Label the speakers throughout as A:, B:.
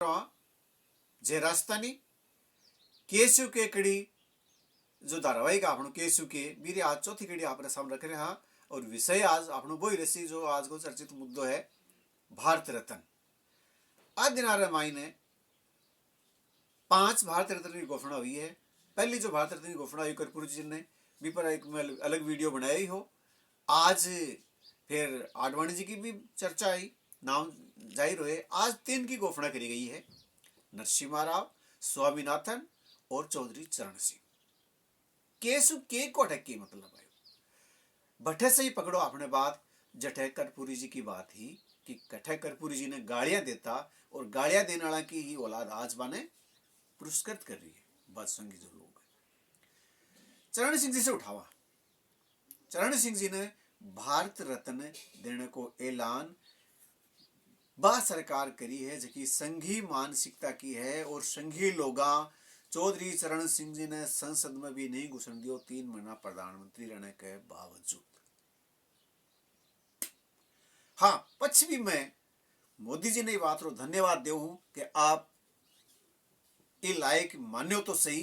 A: जे राजस्थानी केसु के कड़ी जो धारावाहिक आपनो केसु के बीरे आज चौथी कड़ी आपने सामने रख रहे हैं। और विषय आज आपनो वही रसी जो आज को चर्चित मुद्दो है भारत रत्न। आज दिन मायने 5 भारत रत्न की घोषणा हुई है। पहली जो भारत रत्न की घोषणा हुई कर्पूर जी ने भी पर एक अलग वीडियो बनाया ही हो। आज फिर आडवाणी जी की भी चर्चा आई, नाम जाहिर हुए। आज 3 की घोषणा करी गई है, नरसिम्हा राव, स्वामीनाथन और चौधरी चरण सिंह। केसु के को अटक की मतलब है भट्टे से ही पकड़ो आपने बात। जठे कर्पूरी जी की बात ही कि कठे कर्पूरी जी ने गालियां देता और गालियां देने वाला की ही औलाद आज बाने पुरस्कृत कर रही है बादशाही जो लोग। चरण सिंह जी से उठावा, चरण सिंह जी ने भारत रत्न देने को ऐलान बा सरकार करी है जबकि संघी मानसिकता की है। और संघी लोगा चौधरी चरण सिंह जी ने संसद में भी नहीं घुसन दियो 3 महीना प्रधानमंत्री रहने के बावजूद। हाँ, पश्चिमी में मोदी जी ने बात रो धन्यवाद देव हूं कि आप ये लायक मान्यो तो सही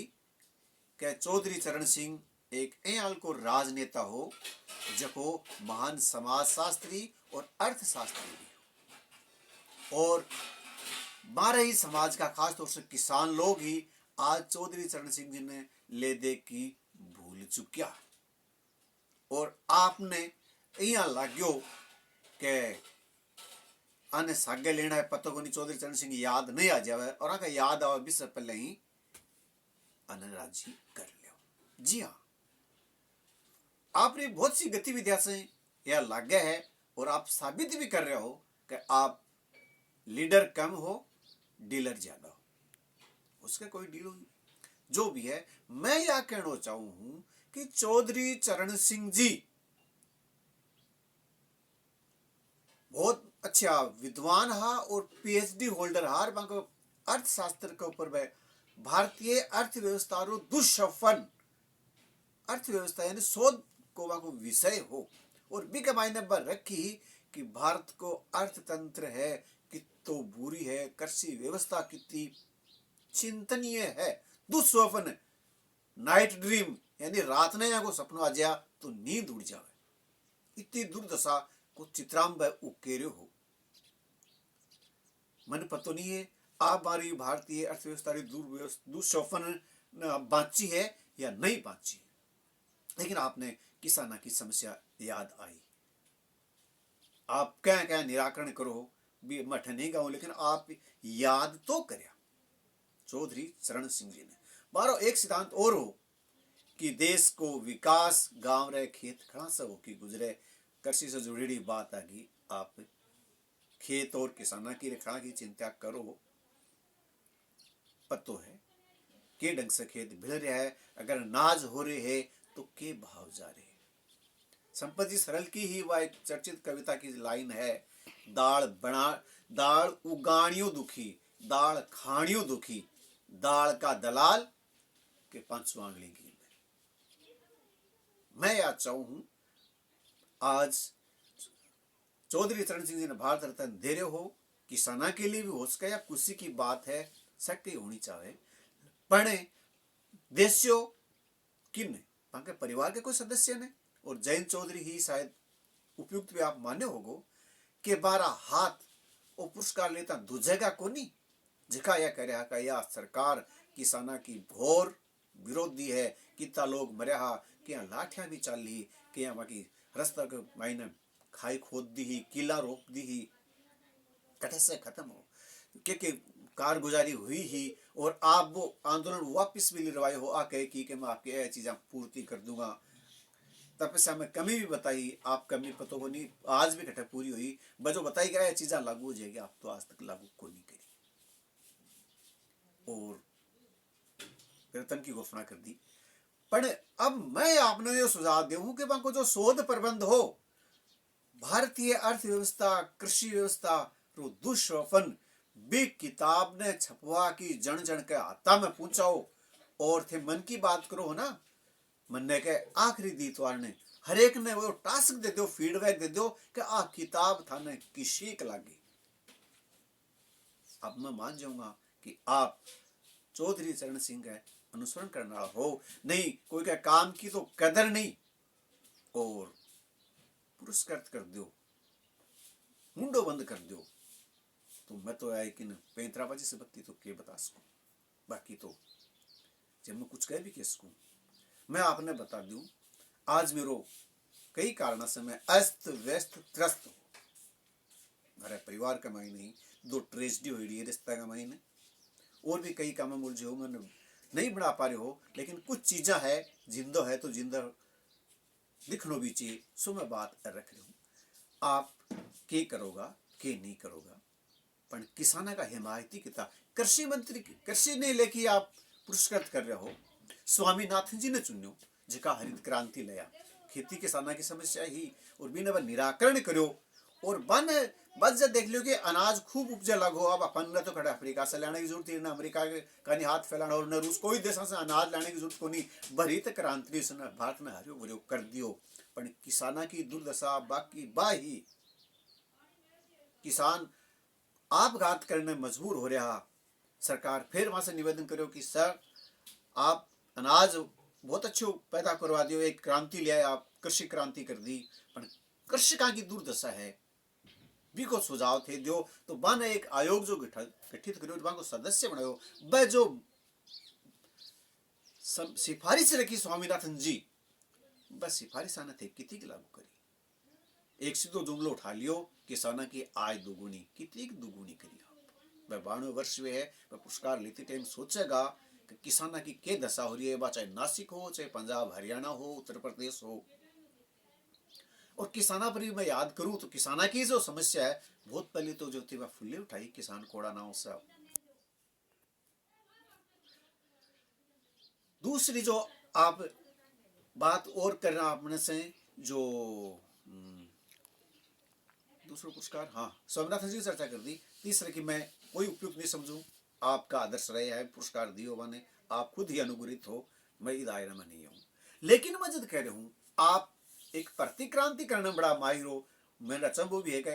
A: कि चौधरी चरण सिंह एक ऐल को राजनेता हो जको महान समाज शास्त्री और अर्थशास्त्री भी हो। और बारह ही समाज का खास तौर से किसान लोग ही आज चौधरी चरण सिंह जी ने ले दे की भूल चुकिया। और आपने यहाँ लाग्यो के आने सागे लेना है पता को नहीं चौधरी चरण सिंह याद नहीं आ जावे और आका याद आवे भी से पहले ही आने राजी कर लियो। जी हाँ, आपने बहुत सी गतिविधियां से यह लागे है और आप साबित भी कर रहे हो कि आप लीडर कम हो डीलर ज्यादा हो। उसका कोई डील नहीं जो भी है। मैं यह कहना चाहूं हूं कि चौधरी चरण सिंह जी बहुत अच्छा विद्वान हा और पीएचडी होल्डर हा। अर्थशास्त्र के ऊपर भारतीय अर्थव्यवस्था रो दुष्फन अर्थव्यवस्था यानी शोध को विषय हो और भी मायने पर रखी कि भारत को अर्थतंत्र है कितो बुरी है, कृषि व्यवस्था कितनी चिंतनीय है, दुस्वप्न नाइट ड्रीम यानी रात ने को सपनों आ जाए तो नींद उड़ जावे, इतनी दुर्दशा को चित्रांब उकेर्यो हो। मन पतो नहीं है आप हमारी भारतीय अर्थव्यवस्था दुस्वप्न बांची है या नहीं बांची है, लेकिन आपने किसाना की समस्या याद आई। आप क्या क्या निराकरण करो भी मठ नहीं गाऊं, लेकिन आप याद तो करिया चौधरी चरण सिंह जी ने। मारो एक सिद्धांत और हो कि देश को विकास गांव रहे खेत खड़ा से हो कि गुजरे। कृषि से जुड़ी बात आ गई, आप खेत और किसाना की रक्षा की चिंता करो। पतो है के ढंग से खेत भिड़ रहा है, अगर नाज हो रहे है तो के भाव जा रहे। संपत जी सरल की ही वह एक चर्चित कविता की लाइन है, दाल उगाणियों दुखी दाल खाणियों दुखी, दाल का दलाल के 5 आंगली की। मैं यह चाहूं हूं आज चौधरी चरण सिंह जी ने भारत रत्न दे रहे हो, किसाना के लिए भी हो सके या खुशी की बात है, शक्ति होनी चाहिए। पण देशो किन के परिवार के कोई सदस्य ने और जयंत चौधरी ही शायद उपयुक्त भी आप माने होगो कि 12 हाथ वो पुरस्कार लेता दूजेगा को नहीं जिका यह कह रहा का यह सरकार किसाना की घोर विरोधी है। कितना लोग मरिया कि यहाँ लाठियां भी चल ली कि यहाँ बाकी रास्ता के मायने खाई खोद दी ही, किला रोक दी ही, कटे से खत्म हो के कारगुजारी हुई ही। और आप वो आंदोलन वापस भी लिरवाए हो आके कि मैं आपके ये चीजें पूर्ति कर दूंगा। तपस्या में कमी भी बताई, आप कमी पतो को नहीं आज भी घटे पूरी हुई बजो बताई गया चीजें लागू हो जाएगी, आप तो आज तक लागू को नहीं करी और वेतन की घोषणा कर दी। पर अब मैं आपने ये सुझाव दूं कि बाको जो शोध प्रबंध हो भारतीय अर्थव्यवस्था कृषि व्यवस्था रो दुष्वपन भी किताब ने छपवा की जन जन के हाथा में पूछाओ और थे मन की बात करो ना। मन ने के आखिरी दीतवार ने हर एक ने वो टास्क दे दो, फीडबैक दे दो कि आ किताब थाने किसी लागी अब मैं मान जाऊंगा कि आप चौधरी चरण सिंह का अनुसरण करना हो, नहीं कोई का काम की तो कदर नहीं और पुरस्कृत कर दो, मुंडो बंद कर दो, तो मैं तो आए कि 35 से बत्ती तो के बता सकूं। बाकी तो जब मैं कुछ कह भी कह सकूं, मैं आपने बता दूं आज मेरो कई कारण से मैं अस्त व्यस्त त्रस्त हूं। मेरे परिवार का माई नहीं, दो ट्रेजिडी हुई है रिश्ता का माई ने, और भी कई काम मुझे हो मैंने नहीं बना पा रहे हो, लेकिन कुछ चीज़ा है जिंदा है तो जिंदा दिखनो भी चाहिए। सो मैं बात रख रही हूँ, आप के करोगा के नहीं करोगा, पर किसाना का हिमायती किता कृषि मंत्री कृषि ने लेके आप पुरस्कृत कर रहे हो। स्वामीनाथन जी ने चुन्यो जिका हरित क्रांति लया, खेती किसाना की समस्या ही और बिना वह निराकरण करो और बन बस जब देख लो कि अनाज खूब उपजा लगो। अब अपन ने तो खड़ा अफ्रीका से लाने की जरूरत है ना, अमेरिका के कहीं हाथ फैलाना और न रूस कोई देशों से अनाज लाने की जरूरत को नहीं। भरित क्रांति से भारत ने हरियो भरियो कर दियो, पर किसाना की दुर्दशा बाकी बाही किसान आपघात करने मजबूर हो रहा। सरकार फिर वहां से निवेदन करो कि सर आप अनाज बहुत अच्छे पैदा करवा दियो, एक क्रांति ले आए, आप कृषि क्रांति कर दी, पर कृषिका की दुर्दशा है भी को सुझाव थे दियो। तो बन एक आयोग जो गठित करो, को सदस्य बनाओ, वह जो सिफारिश रखी स्वामीनाथन जी, बस सिफारिश आना थे कितनी लागू करी। एक सीधो जुमलो उठा लियो, किसाना की आय दुगुनी, कितनी दुगुनी करी आप। वह 92 वर्ष में है, वह पुरस्कार लेते टाइम सोचेगा कि किसाना की क्या दशा हो रही है, चाहे नासिक हो, चाहे पंजाब हरियाणा हो, उत्तर प्रदेश हो। और किसाना पर भी मैं याद करूं तो किसाना की जो समस्या है, बहुत पहले तो जो थी वह फुल्ले उठाई किसान कोड़ा नाव से। दूसरी जो आप बात और करना आपने से जो दूसरा पुरस्कार, हाँ स्वामीनाथन जी चर्चा कर दी। तीसरे की मैं कोई उपयुक्त नहीं समझूं, आपका आदर्श रहे है पुरस्कार दियो मैंने, आप खुद ही अनुग्रहित हो, मैं इस दायरे में नहीं हूं। लेकिन मैं जब कह रहा हूं आप एक प्रतिक्रांति करने बड़ा माहिर हो, मेरा अचंभो भी है कि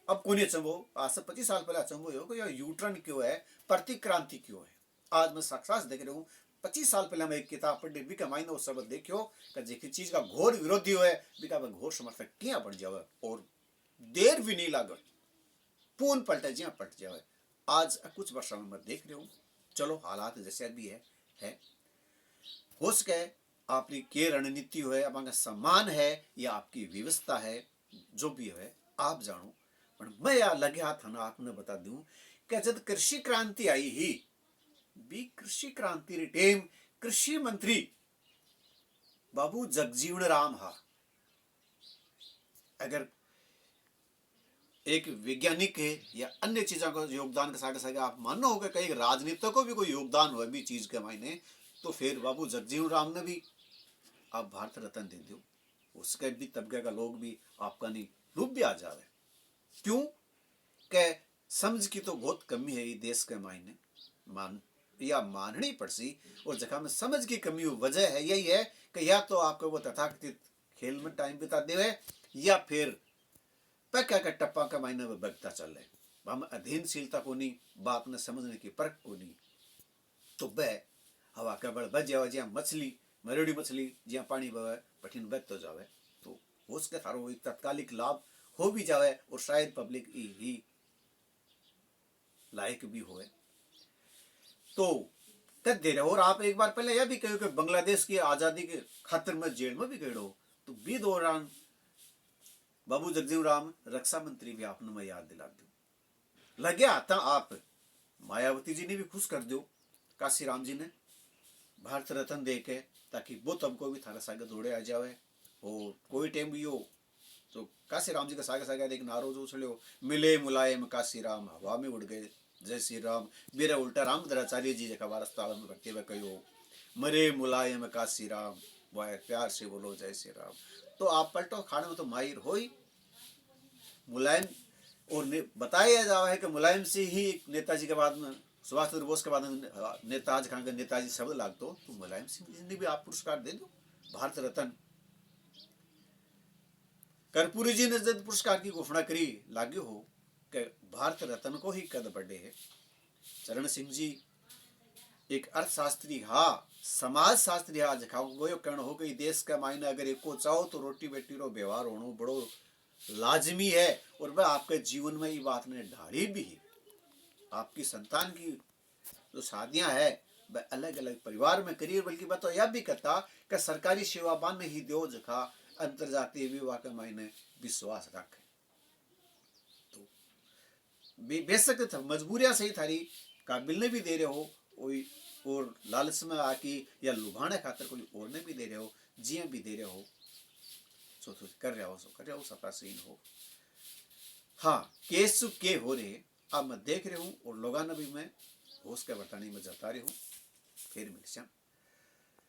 A: अब कौन अचंभो, आज से 25 साल पहले अचंभो हो कि यह यूटर्न क्यों है, प्रतिक्रांति क्यों है। आज मैं साक्षात देख रहा हूँ, 25 साल पहले मैं एक किताब पढ़ी भी कमाई वो शब्द देखियो कि जिस चीज का घोर विरोधी हो बिका घोर समर्थक क्या बन जावे और देर भी नहीं लागत, पूर्ण पलटे जिया पलट जावे। आज कुछ वर्षों में मैं देख रहा हूँ, चलो हालात जैसे भी है हो सके आपकी के रणनीति हो, आपका सम्मान है या आपकी व्यवस्था है, जो भी है आप जानो। पर मैं या लगे हाथ ना आपने बता दूं कि जब कृषि क्रांति आई ही भी, कृषि क्रांति रे टेम कृषि मंत्री बाबू जगजीवन राम हा। अगर एक वैज्ञानिक है या अन्य चीजों को योगदान के साथ साथ आप मानना होगा कई राजनीतिक को भी कोई योगदान हुआ भी चीज के मायने, तो फिर बाबू जगजीवन राम ने भी आप भारत रत्न दे दो, उसके भी तबके का लोग भी आपका नहीं रूप भी आ जावे। क्यों के समझ की तो बहुत कमी है ये देश के मायने, मान या माननी पड़सी। और जगह में समझ की कमी वजह है यही है कि या तो आपको वो तथाकथित खेल में टाइम बिता दे या फिर पैका का टप्पा का मायने में बगता चल रहे, हम अधीनशीलता को नहीं, बात ने समझने की परख को नहीं। तो वह हवा का बड़ बच जावे, जहाँ मछली मरेड़ी मछली जहाँ पानी बहे पठिन बच तो जावे, तो उसके थारो एक तत्कालिक लाभ हो भी जावे और शायद पब्लिक ही लायक भी होए तो तक दे रहे। और आप एक बार पहले यह भी कहो कि बांग्लादेश की आजादी के खातिर में जेल में भी गए हो, तो भी दौरान बाबू जगजीवन राम रक्षा मंत्री भी आपने मैं याद दिला दू। लगे आता आप मायावती जी ने भी खुश कर दो, काशी राम जी ने भारत रत्न दे के, ताकि वो तुमको भी थारा सागे जोड़े आ जावे। और कोई टाइम भी हो तो काशी राम जी का सागे सागे एक नारो जो चलो, मिले मुलायम काशी राम हवा में उड़ गए जय श्री राम। मेरा उल्टा रामचंद्राचार्य जी जगह वारस्ताल में भरते हुए कहो, मरे मुलायम काशी राम, वह प्यार से बोलो जय श्री राम। तो आप पलटो खाने में तो माहिर हो ही मुलायम, और बताया जावा है कि मुलायम से ही नेताजी के बाद में सुभाष चंद्र बोस के बाद में नेताज खान का नेताजी शब्द लागतो, तो मुलायम सिंह जी ने भी आप पुरस्कार दे दो भारत रत्न। कर्पूरी जी ने जब पुरस्कार की घोषणा करी, लाग्यो हो कि भारत रत्न को ही कद बढ़े है, चरण सिंह जी एक अर्थशास्त्री हा, समाज शास्त्री हा, जखा वो कहना हो कि देश का मायने अगर एको चाहो तो रोटी बेटी रो व्यवहार होना बड़ो लाजमी है। और वह आपके जीवन में ये बात ने ढाली भी है। आपकी संतान की जो शादियां है वह अलग अलग परिवार में करिए, बल्कि मैं तो यह भी कहता कि सरकारी सेवा बान ही दो जखा अंतरजातीय विवाह के मायने विश्वास रखे। तो बेशक मजबूरियां सही थारी काबिल ने भी दे रहे हो कोई और लालच में आके या लुभाने खातर कोई और ने भी दे रहे हो, जिया भी दे रहे हो, सो तो कर रहे हो, सो कर रहे हो, सफा सीन हो। हाँ, केस के हो रहे अब मैं देख रही हूँ और लोगों ने भी मैं होश के बताने में जता रही हूँ। फिर मिल